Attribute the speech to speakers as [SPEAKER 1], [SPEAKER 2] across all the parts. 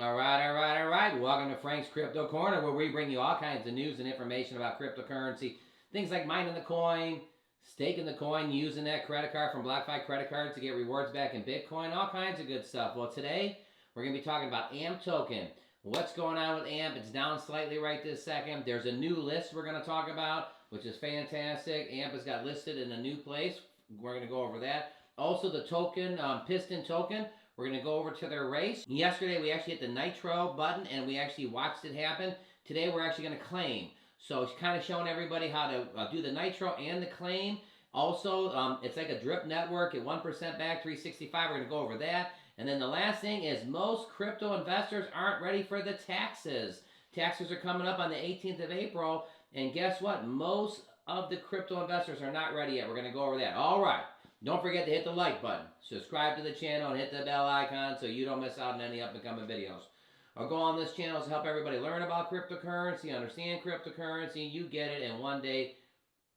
[SPEAKER 1] All right. Welcome to Frank's Crypto Corner, where we bring you all kinds of news and information about cryptocurrency. Things like mining the coin, staking the coin, using that credit card from BlockFi credit cards to get rewards back in Bitcoin, all kinds of good stuff. Well, today we're going to be talking about AMP token. What's going on with AMP? It's down slightly right this second. There's a new list we're going to talk about, which is fantastic. AMP has got listed in a new place. We're going to go over that. Also, the token, Piston Token. We're going to go over to their race. Yesterday, we actually hit the Nitro button, and we actually watched it happen. Today, we're actually going to claim. So it's kind of showing everybody how to do the Nitro and the claim. Also, it's like a drip network at 1% back, 365. We're going to go over that. And then the last thing is most crypto investors aren't ready for the taxes. Taxes are coming up on the 18th of April. And guess what? Most of the crypto investors are not ready yet. We're going to go over that. All right. Don't forget to hit the like button, subscribe to the channel, and hit the bell icon so you don't miss out on any up-and-coming videos. Our goal on this channel is to help everybody learn about cryptocurrency, understand cryptocurrency, you get it, and one day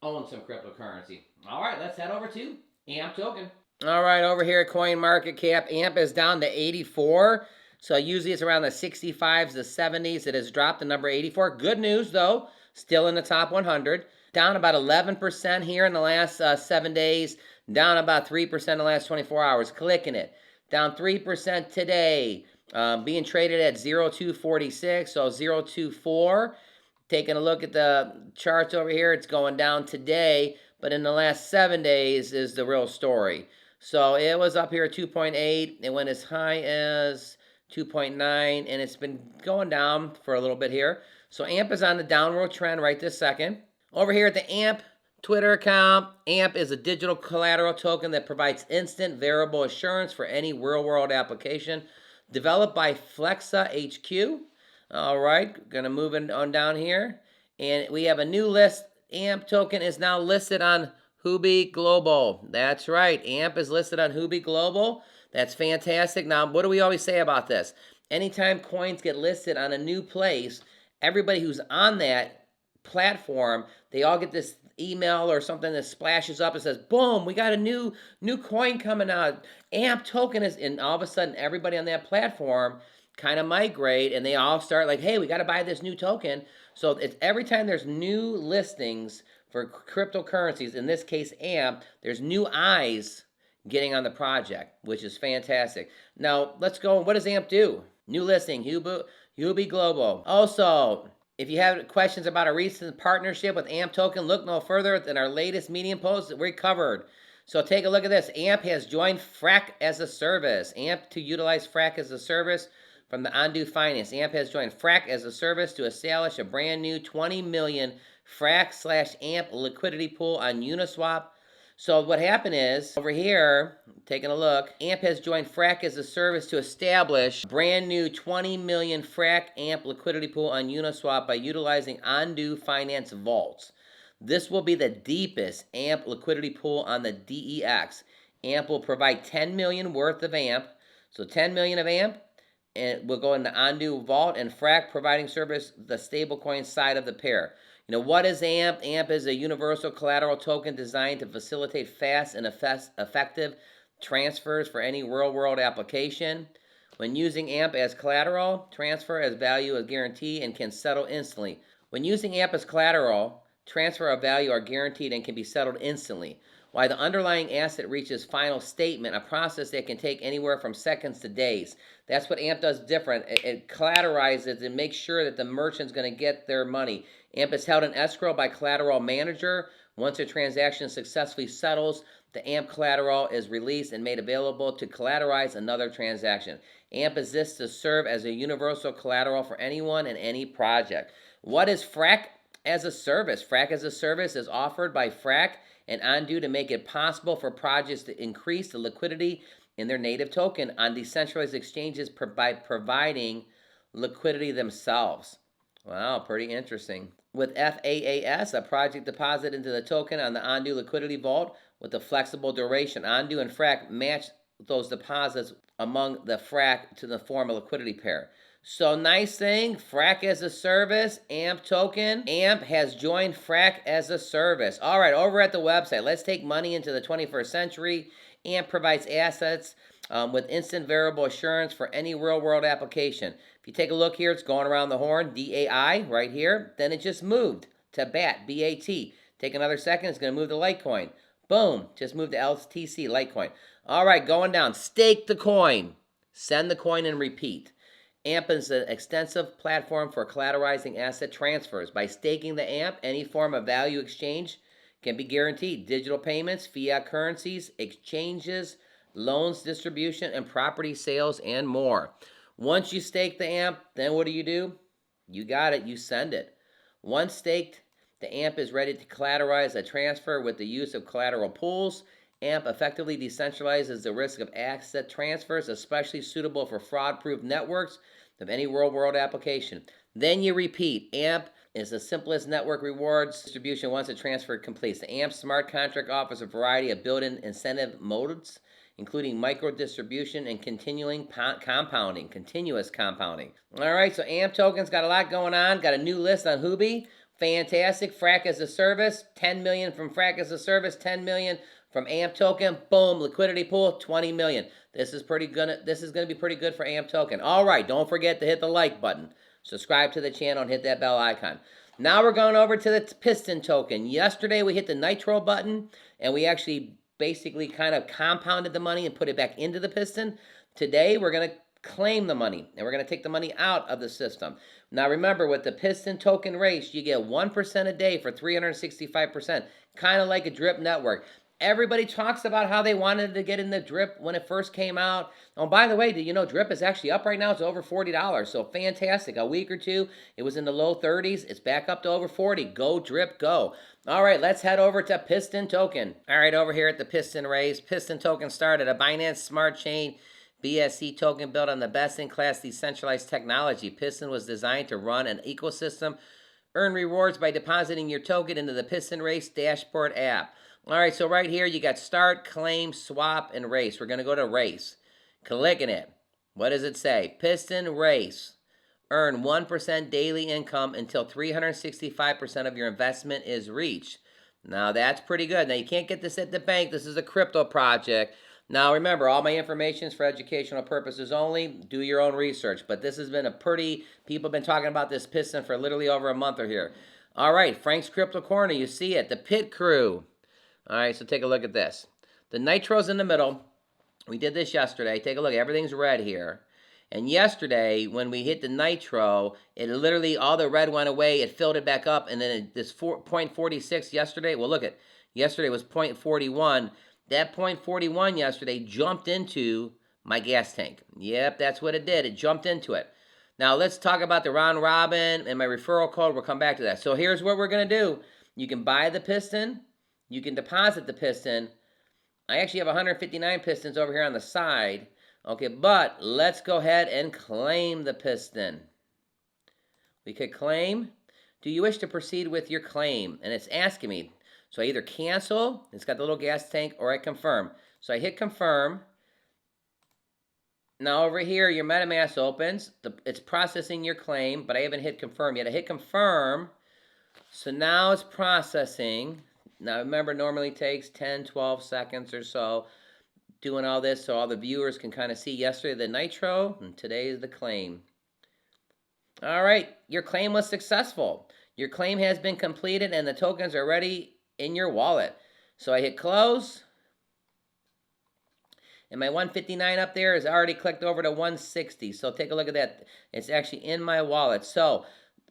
[SPEAKER 1] own some cryptocurrency. All right, let's head over to AMP token. All right, over here at CoinMarketCap, AMP is down to 84. So usually it's around the 65s, the 70s. It has dropped to number 84. Good news, though, still in the top 100. Down about 11% here in the last 7 days. Down about 3% in the last 24 hours. Clicking it. Down 3% today. Being traded at 0.246, so 0.24. Taking a look at the charts over here, it's going down today, but in the last 7 days is the real story. So it was up here at 2.8. It went as high as 2.9, and it's been going down for a little bit here. So AMP is on the downward trend right this second. Over here at the AMP Twitter account, AMP is a digital collateral token that provides instant variable assurance for any real-world application. Developed by Flexa HQ. All right, gonna move on down here. And we have a new list. AMP token is now listed on Huobi Global. That's right, AMP is listed on Huobi Global. That's fantastic. Now, what do we always say about this? Anytime coins get listed on a new place, everybody who's on that platform, they all get this email or something that splashes up and says, boom, we got a new coin coming out. AMP token is, and all of a sudden everybody on that platform kind of migrate and they all start like, hey, we got to buy this new token. So it's every time there's new listings for cryptocurrencies, in this case AMP, there's new eyes getting on the project, which is fantastic. Now let's go. What does AMP do? New listing, Huobi Global. Also, if you have questions about a recent partnership with AMP token, look no further than our latest Medium post that we covered. So take a look at this. AMP has joined FRAC as a service. AMP to utilize FRAC as a service from the Undo Finance. AMP has joined FRAC as a service to establish a brand new 20 million FRAC/AMP liquidity pool on Uniswap. So what happened is, over here, taking a look, AMP has joined FRAC as a service to establish a brand new 20 million FRAC/AMP liquidity pool on Uniswap by utilizing Undo Finance vaults. This will be the deepest AMP liquidity pool on the DEX. AMP will provide 10 million worth of AMP, so 10 million of AMP, and will go in the Undo vault, and FRAC providing service the stablecoin side of the pair. You know, what is AMP? AMP is a universal collateral token designed to facilitate fast and effective transfers for any real-world application. When using AMP as collateral, transfer as value is guaranteed and can settle instantly. When using AMP as collateral, transfer of value are guaranteed and can be settled instantly. While the underlying asset reaches final statement, a process that can take anywhere from seconds to days. That's what AMP does different. It collateralizes and makes sure that the merchant's going to get their money. AMP is held in escrow by collateral manager. Once a transaction successfully settles, the AMP collateral is released and made available to collateralize another transaction. AMP exists to serve as a universal collateral for anyone and any project. What is FRAC as a service? FRAC as a service is offered by FRAC and Undo to make it possible for projects to increase the liquidity in their native token on decentralized exchanges by providing liquidity themselves. Wow, pretty interesting. With FAAS, a project deposit into the token on the Undo liquidity vault with a flexible duration. Undo and FRAC match those deposits among the FRAC to the form a liquidity pair. So nice thing, FRAC as a service, AMP token. AMP has joined FRAC as a service. All right, over at the website, let's take money into the 21st century. AMP provides assets with instant variable assurance for any real-world application. If you take a look here, it's going around the horn, DAI, right here. Then it just moved to BAT, B-A-T. Take another second, it's going to move to Litecoin. Boom, just moved to LTC, Litecoin. All right, going down. Stake the coin. Send the coin and repeat. AMP is an extensive platform for collateralizing asset transfers. By staking the AMP, any form of value exchange can be guaranteed. Digital payments, fiat currencies, exchanges, loans distribution, and property sales, and more. Once you stake the AMP, then what do? You got it, you send it. Once staked, the AMP is ready to collateralize a transfer with the use of collateral pools. AMP effectively decentralizes the risk of asset transfers, especially suitable for fraud-proof networks of any real-world application. Then you repeat. AMP is the simplest network rewards distribution once a transfer completes. The AMP smart contract offers a variety of built-in incentive modes, including micro distribution and continuous compounding. All right, so AMP tokens got a lot going on. Got a new list on Huobi. Fantastic. Frac as a service, 10 million from Frac as a service, 10 million from AMP token. Boom, liquidity pool, 20 million. This is pretty good. This is going to be pretty good for AMP token. All right, don't forget to hit the like button. Subscribe to the channel and hit that bell icon. Now we're going over to the Piston token. Yesterday we hit the Nitro button and we actually basically kind of compounded the money and put it back into the Piston. Today we're going to claim the money and we're going to take the money out of the system. Now remember, with the Piston Token Race, you get 1% a day for 365%, kind of like a drip network. Everybody talks about how they wanted to get in the drip when it first came out. Oh, by the way, did you know drip is actually up right now? It's over $40, so fantastic. A week or two, it was in the low 30s. It's back up to over 40. Go drip, go. All right, let's head over to Piston Token. All right, over here at the Piston Race, Piston Token started a Binance Smart Chain BSC token built on the best-in-class decentralized technology. Piston was designed to run an ecosystem, earn rewards by depositing your token into the Piston Race dashboard app. All right, so right here you got start, claim, swap, and race. We're going to go to race. Clicking it. What does it say? Piston Race. Earn 1% daily income until 365% of your investment is reached. Now that's pretty good. Now you can't get this at the bank. This is a crypto project. Now remember, all my information is for educational purposes only. Do your own research. But this has been a pretty, people have been talking about this Piston for literally over a month or here. All right, Frank's Crypto Corner, you see it. The pit crew. All right, so take a look at this. The Nitro's in the middle. We did this yesterday. Take a look. Everything's red here. And yesterday, when we hit the Nitro, it literally, all the red went away. It filled it back up. And then this 0.46 yesterday, well, look at, yesterday was 0.41. That 0.41 yesterday jumped into my gas tank. Yep, that's what it did. It jumped into it. Now, let's talk about the round robin and my referral code. We'll come back to that. So here's what we're going to do. You can buy the Piston. You can deposit the Piston. I actually have 159 Pistons over here on the side. Okay, but let's go ahead and claim the Piston. We could claim. Do you wish to proceed with your claim? And it's asking me. So I either cancel, it's got the little gas tank, or I confirm. So I hit confirm. Now over here, your MetaMask opens. It's processing your claim, but I haven't hit confirm yet. I hit confirm. So now it's processing. Now remember, normally takes 10, 12 seconds or so doing all this so all the viewers can kind of see yesterday the Nitro and today is the claim. All right, your claim was successful. Your claim has been completed and the tokens are ready in your wallet. So I hit close. And my 159 up there is already clicked over to 160. So take a look at that. It's actually in my wallet. So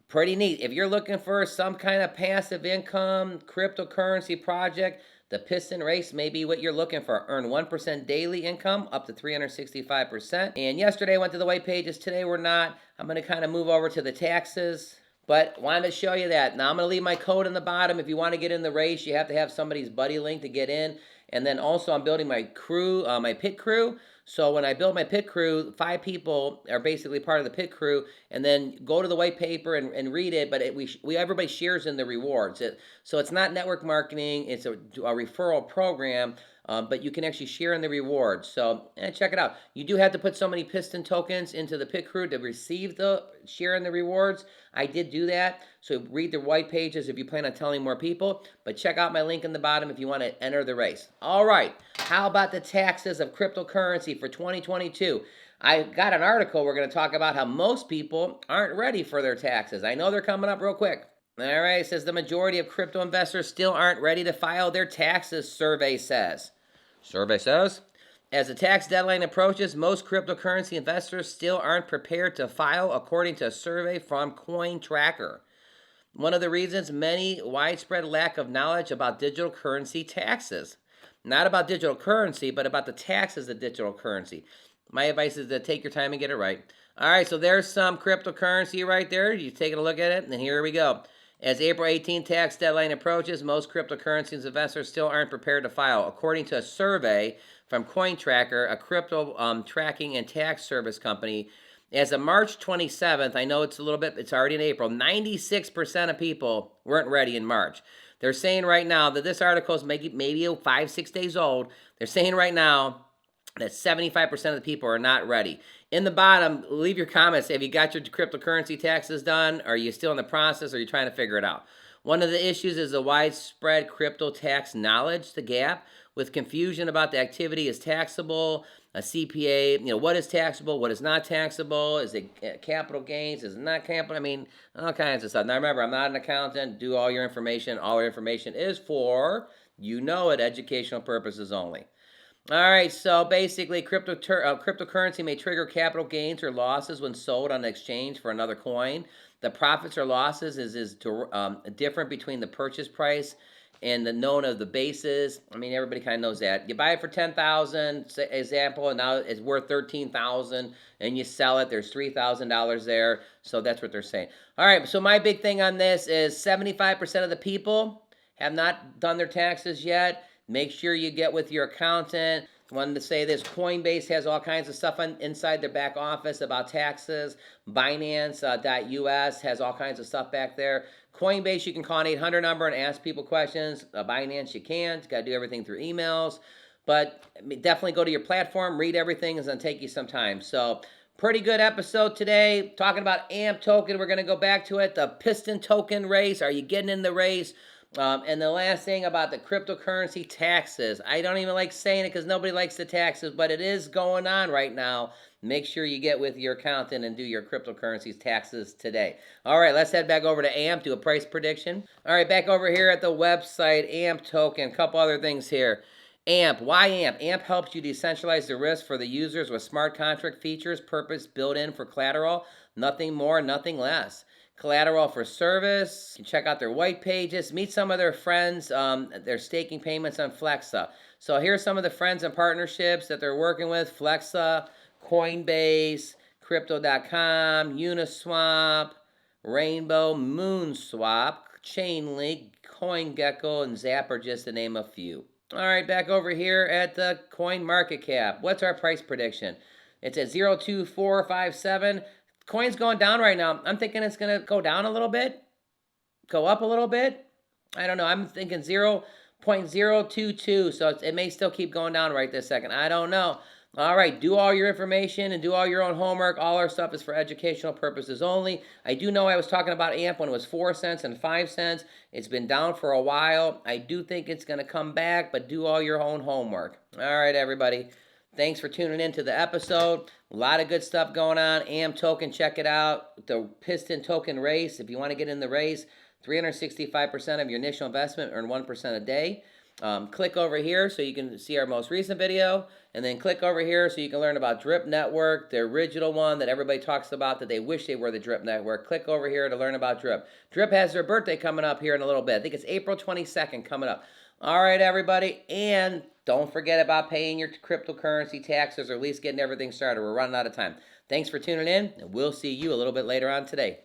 [SPEAKER 1] pretty neat. If you're looking for some kind of passive income, cryptocurrency project, the Piston Race may be what you're looking for. Earn 1% daily income up to 365%. And yesterday I went to the white pages. Today we're not. I'm going to kind of move over to the taxes. But wanted to show you that. Now I'm going to leave my code in the bottom. If you want to get in the race, you have to have somebody's buddy link to get in. And then also I'm building my crew, my pit crew. So when I build my pit crew, 5 people are basically part of the pit crew, and then go to the white paper and read it, but everybody shares in the rewards. So it's not network marketing, it's a referral program. but you can actually share in the rewards. So check it out. You do have to put so many Piston tokens into the pit crew to receive the share in the rewards. I did do that. So read the white pages if you plan on telling more people. But check out my link in the bottom if you want to enter the race. All right. How about the taxes of cryptocurrency for 2022? I got an article. We're going to talk about how most people aren't ready for their taxes. I know they're coming up real quick. All right, it says the majority of crypto investors still aren't ready to file their taxes, survey says. Survey says, as the tax deadline approaches, most cryptocurrency investors still aren't prepared to file, according to a survey from CoinTracker. One of the reasons, many widespread lack of knowledge about digital currency taxes. Not about digital currency, but about the taxes of digital currency. My advice is to take your time and get it right. All right, so there's some cryptocurrency right there. You taking a look at it, and here we go. As April 18 tax deadline approaches, most cryptocurrency investors still aren't prepared to file, according to a survey from CoinTracker, a crypto tracking and tax service company. As of March 27th, I know it's a little bit, it's already in April, 96% of people weren't ready in March. They're saying right now that this article is maybe 5-6 days old. They're saying right now that 75% of the people are not ready. In the bottom, leave your comments. Have you got your cryptocurrency taxes done? Are you still in the process? Or are you trying to figure it out? One of the issues is the widespread crypto tax knowledge, the gap, with confusion about the activity is taxable, a CPA, what is taxable, what is not taxable, is it capital gains, is it not capital, I mean, all kinds of stuff. Now remember, I'm not an accountant, do all your information is for, educational purposes only. All right, so basically, cryptocurrency may trigger capital gains or losses when sold on exchange for another coin. The profits or losses is different between the purchase price and the known of the basis. I mean, everybody kind of knows that. You buy it for $10,000, example, and now it's worth $13,000, and you sell it. There's $3,000 there, so that's what they're saying. All right, so my big thing on this is 75% of the people have not done their taxes yet. Make sure you get with your accountant. I wanted to say this, Coinbase has all kinds of stuff inside their back office about taxes. Binance.us has all kinds of stuff back there. Coinbase, you can call an 800 number and ask people questions. Binance, you can't. You got to do everything through emails. But definitely go to your platform, read everything. It's going to take you some time. So pretty good episode today. Talking about AMP token. We're going to go back to it. The Piston Token Race. Are you getting in the race? And the last thing about the cryptocurrency taxes. I don't even like saying it because nobody likes the taxes, but it is going on right now. Make sure you get with your accountant and do your cryptocurrencies taxes today. All right, let's head back over to AMP, do a price prediction. All right, back over here at the website, AMP token, a couple other things here. AMP, why AMP? AMP helps you decentralize the risk for the users with smart contract features, purpose built in for collateral, nothing more, nothing less. Collateral for service. You can check out their white pages. Meet some of their friends. Their staking payments on Flexa. So here's some of the friends and partnerships that they're working with. Flexa, Coinbase, Crypto.com, Uniswap, Rainbow, Moonswap, Chainlink, CoinGecko, and Zapper, just to name a few. All right, back over here at the coin market cap. What's our price prediction? It's at 0.2457. Coin's going down right now. I'm thinking it's going to go down a little bit, go up a little bit. I don't know. I'm thinking 0.022, so it may still keep going down right this second. I don't know. All right, do all your information and do all your own homework. All our stuff is for educational purposes only. I do know I was talking about AMP when it was 4 cents and 5 cents. It's been down for a while. I do think it's going to come back, but do all your own homework. All right, everybody. Thanks for tuning in to the episode. A lot of good stuff going on. AMP token, check it out. The Piston Token Race. If you want to get in the race, 365% of your initial investment, earn 1% a day. Click over here so you can see our most recent video. And then click over here so you can learn about Drip Network, the original one that everybody talks about that they wish they were the Drip Network. Click over here to learn about Drip. Drip has their birthday coming up here in a little bit. I think it's April 22nd coming up. All right, everybody. And don't forget about paying your cryptocurrency taxes or at least getting everything started. We're running out of time. Thanks for tuning in, and we'll see you a little bit later on today.